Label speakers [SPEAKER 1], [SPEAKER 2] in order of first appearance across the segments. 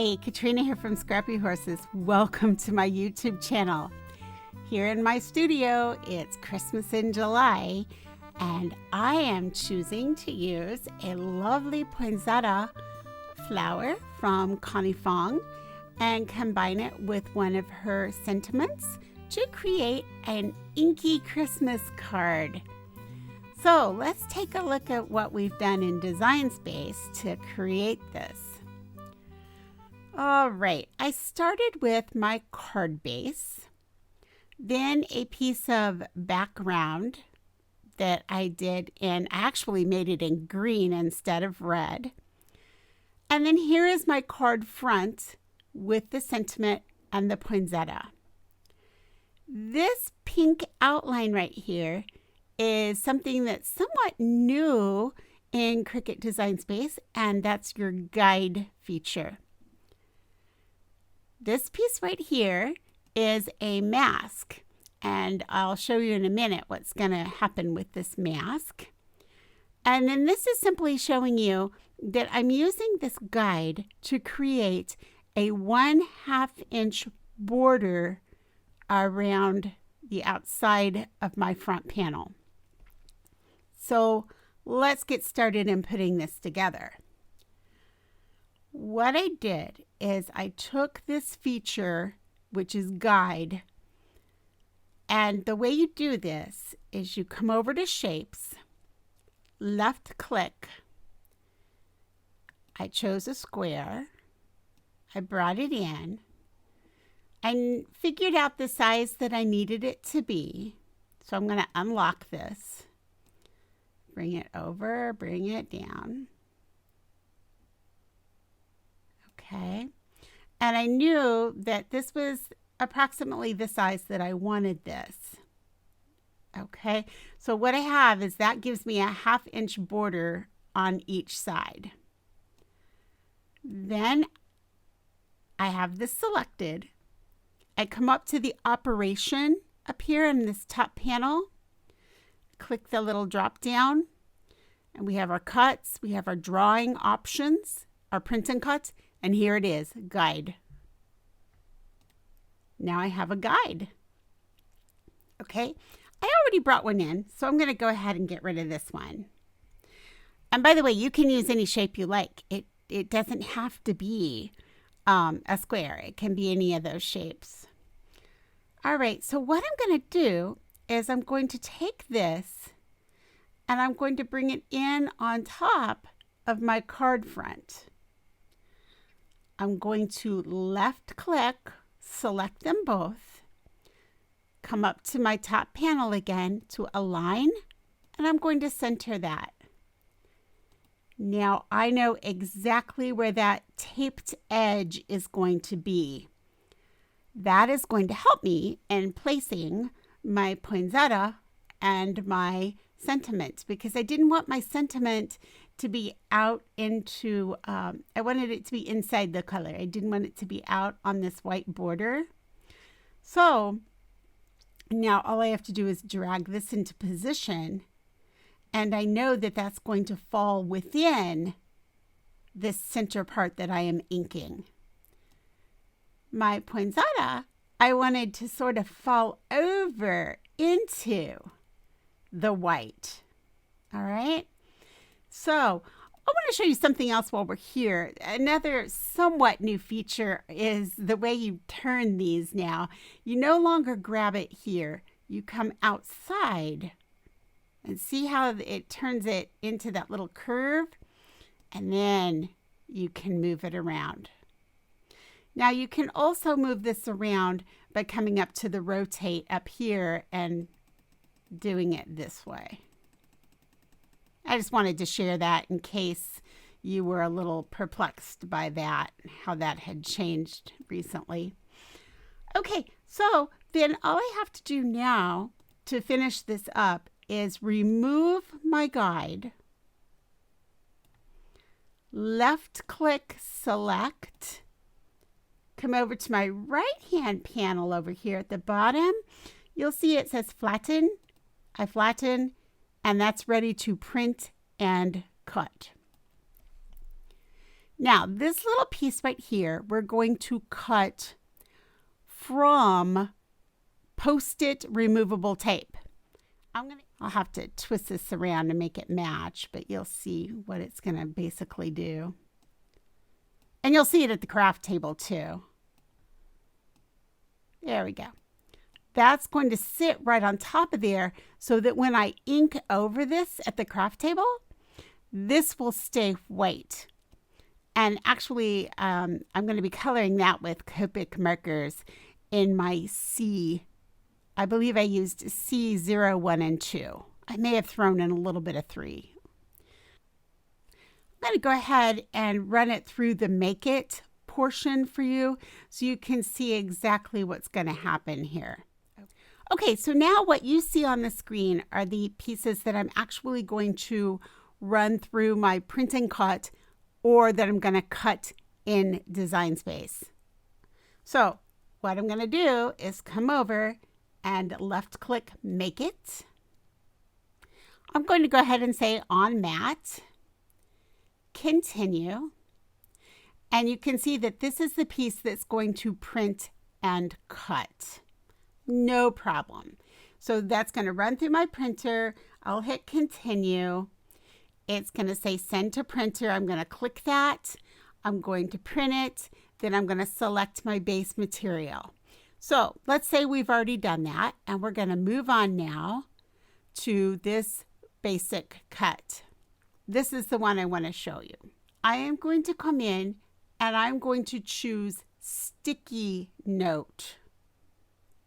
[SPEAKER 1] Hey, Katrina here from Scrappy Horses. Welcome to my YouTube channel. Here in my studio, it's Christmas in July, and I am choosing to use a lovely poinsettia flower from Connie Fong and combine it with one of her sentiments to create an inky Christmas card. So let's take a look at what we've done in Design Space to create this. All right, I started with my card base, then a piece of background that I did I actually made it in green instead of red. And then here is my card front with the sentiment and the poinsettia. This pink outline right here is something that's somewhat new in Cricut Design Space, and that's your guide feature. This piece right here is a mask, and I'll show you in a minute what's going to happen with this mask. And then this is simply showing you that I'm using this guide to create a 1/2 inch border around the outside of my front panel. So let's get started in putting this together. What I did is I took this feature, which is guide, and the way you do this is you come over to shapes, left click. I chose a square. I brought it in and figured out the size that I needed it to be. So I'm going to unlock this. Bring it over, bring it down. Okay. And I knew that this was approximately the size that I wanted this. Okay. So what I have is that gives me a 1/2 inch border on each side. Then I have this selected. I come up to the operation up here in this top panel. Click the little drop down, and we have our cuts, we have our drawing options, our print and cut, and here it is, guide. Now I have a guide. Okay, I already brought one in, so I'm going to go ahead and get rid of this one. And by the way, you can use any shape you like. It doesn't have to be a square. It can be any of those shapes. All right, so what I'm going to do is I'm going to take this and I'm going to bring it in on top of my card front. I'm going to left click, select them both, come up to my top panel again to align, and I'm going to center that. Now I know exactly where that taped edge is going to be. That is going to help me in placing my poinsettia and my sentiment, because I didn't want my sentiment to be out into, I wanted it to be inside the color. I didn't want it to be out on this white border. So now all I have to do is drag this into position, and I know that that's going to fall within this center part that I am inking. My poinsettia, I wanted to sort of fall over into the white. All right. So I want to show you something else while we're here. Another somewhat new feature is the way you turn these now. You no longer grab it here. You come outside and see how it turns it into that little curve, and then you can move it around. Now you can also move this around by coming up to the rotate up here and doing it this way. I just wanted to share that in case you were a little perplexed by that, how that had changed recently. Okay, so then all I have to do now to finish this up is remove my guide, left click, select, come over to my right hand panel over here at the bottom. You'll see it says flatten. I flatten, and that's ready to print and cut. Now, this little piece right here, we're going to cut from Post-it removable tape. I'll have to twist this around to make it match, but you'll see what it's going to basically do. And you'll see it at the craft table too. There we go. That's going to sit right on top of there so that when I ink over this at the craft table, this will stay white. And actually, I'm going to be coloring that with Copic Markers in my C. I believe I used C0, 1, and 2. I may have thrown in a little bit of 3. I'm going to go ahead and run it through the Make It portion for you so you can see exactly what's going to happen here. Okay, so now what you see on the screen are the pieces that I'm actually going to run through my print and cut, or that I'm going to cut in Design Space. So what I'm going to do is come over and left click Make It. I'm going to go ahead and say On Mat, Continue, and you can see that this is the piece that's going to print and cut. No problem. So that's going to run through my printer. I'll hit Continue. It's going to say Send to Printer. I'm going to click that. I'm going to print it. Then I'm going to select my base material. So let's say we've already done that, and we're going to move on now to this basic cut. This is the one I want to show you. I am going to come in and I'm going to choose Sticky Note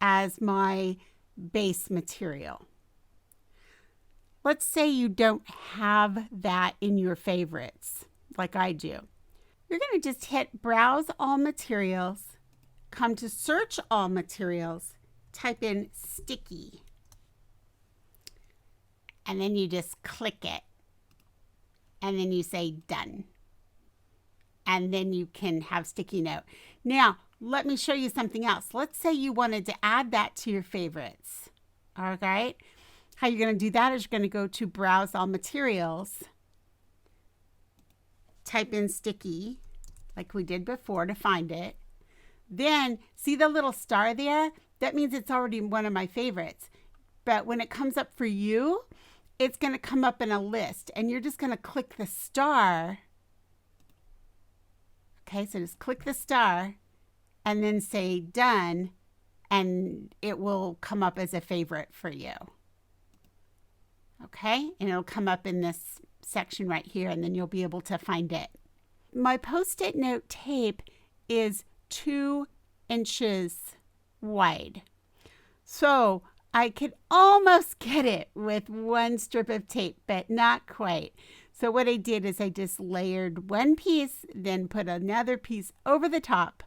[SPEAKER 1] as my base material. Let's say you don't have that in your favorites, like I do. You're going to just hit Browse All Materials, come to Search All Materials, type in Sticky, and then you just click it, and then you say Done. And then you can have Sticky Note. Now, let me show you something else. Let's say you wanted to add that to your favorites. All right. How you're going to do that is you're going to go to Browse All Materials, type in Sticky, like we did before to find it. Then, see the little star there? That means it's already one of my favorites. But when it comes up for you, it's going to come up in a list. And you're just going to click the star. Okay, so just click the star and then say Done, and it will come up as a favorite for you. Okay, and it'll come up in this section right here, and then you'll be able to find it. My Post-it note tape is 2 inches wide. So I could almost get it with one strip of tape, but not quite. So what I did is I just layered one piece, then put another piece over the top,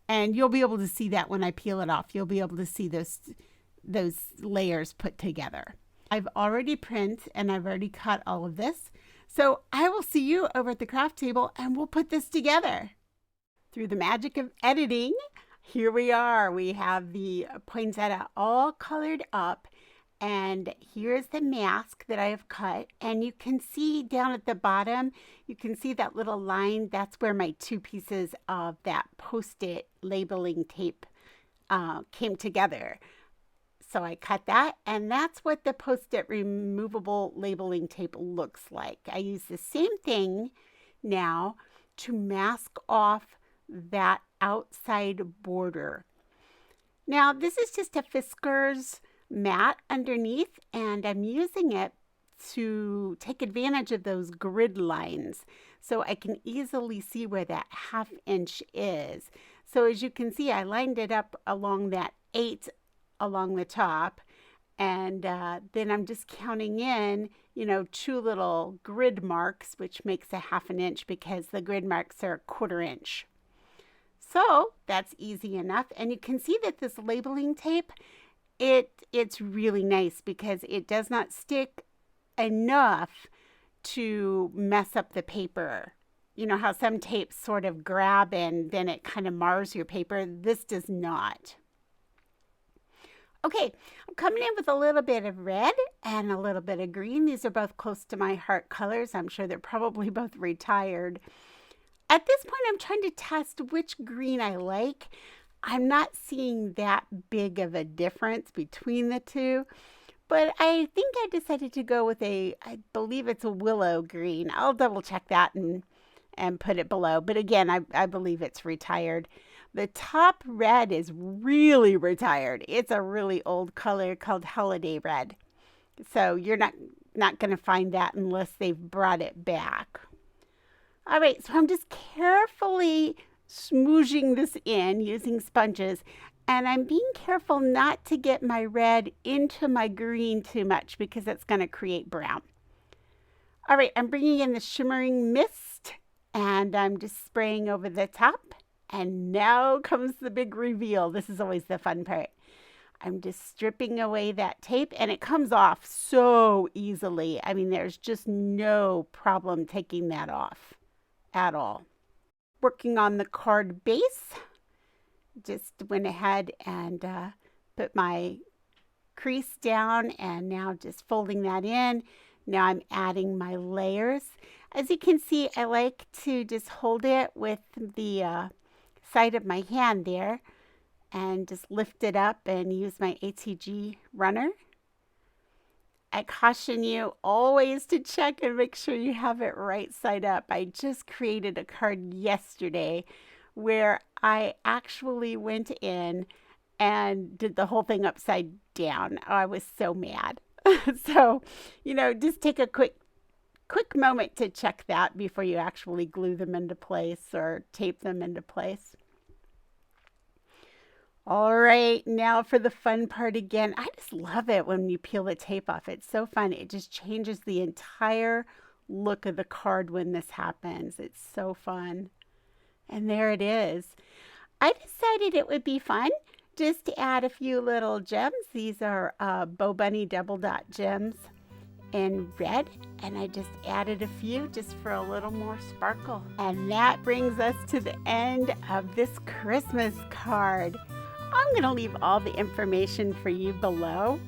[SPEAKER 1] and you'll be able to see that when I peel it off. You'll be able to see those layers put together. I've already printed and I've already cut all of this. So I will see you over at the craft table and we'll put this together. Through the magic of editing, here we are. We have the poinsettia all colored up, and here's the mask that I have cut. And you can see down at the bottom, you can see that little line. That's where my 2 pieces of that Post-it labeling tape came together. So I cut that, and that's what the Post-it removable labeling tape looks like. I use the same thing now to mask off that outside border. Now, this is just a Fiskars mat underneath, and I'm using it to take advantage of those grid lines so I can easily see where that 1/2 inch is. So as you can see, I lined it up along that 8 along the top, and then I'm just counting in, 2 little grid marks, which makes a 1/2 inch because the grid marks are 1/4 inch. So that's easy enough. And you can see that this labeling tape, it's really nice because it does not stick enough to mess up the paper. You know how some tapes sort of grab and then it kind of mars your paper? This does not. Okay, I'm coming in with a little bit of red and a little bit of green. These are both close to my heart colors. I'm sure they're probably both retired. at this point, I'm trying to test which green I like. I'm not seeing that big of a difference between the two, but I think I decided to go with I believe it's a willow green. I'll double check that and put it below. But again, I believe it's retired. The top red is really retired. It's a really old color called holiday red. So you're not going to find that unless they've brought it back. All right, so I'm just carefully smooshing this in using sponges, and I'm being careful not to get my red into my green too much because it's going to create brown. All right, I'm bringing in the shimmering mist, and I'm just spraying over the top, and now comes the big reveal. This is always the fun part. I'm just stripping away that tape, and it comes off so easily. I mean, there's just no problem taking that off at all. Working on the card base, just went ahead and put my crease down, and now just folding that in. Now I'm adding my layers. As you can see, I like to just hold it with the side of my hand there and just lift it up and use my ATG runner. I caution you always to check and make sure you have it right side up. I just created a card yesterday where I actually went in and did the whole thing upside down. Oh, I was so mad. So, just take a quick moment to check that before you actually glue them into place or tape them into place. All right, now for the fun part again. I just love it when you peel the tape off. It's so fun. It just changes the entire look of the card when this happens. It's so fun. And there it is. I decided it would be fun just to add a few little gems. These are Bow Bunny double dot gems in red, and I just added a few just for a little more sparkle. And that brings us to the end of this Christmas card. I'm going to leave all the information for you below,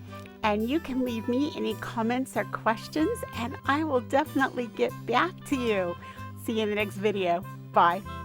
[SPEAKER 1] and you can leave me any comments or questions, and I will definitely get back to you. See you in the next video. Bye.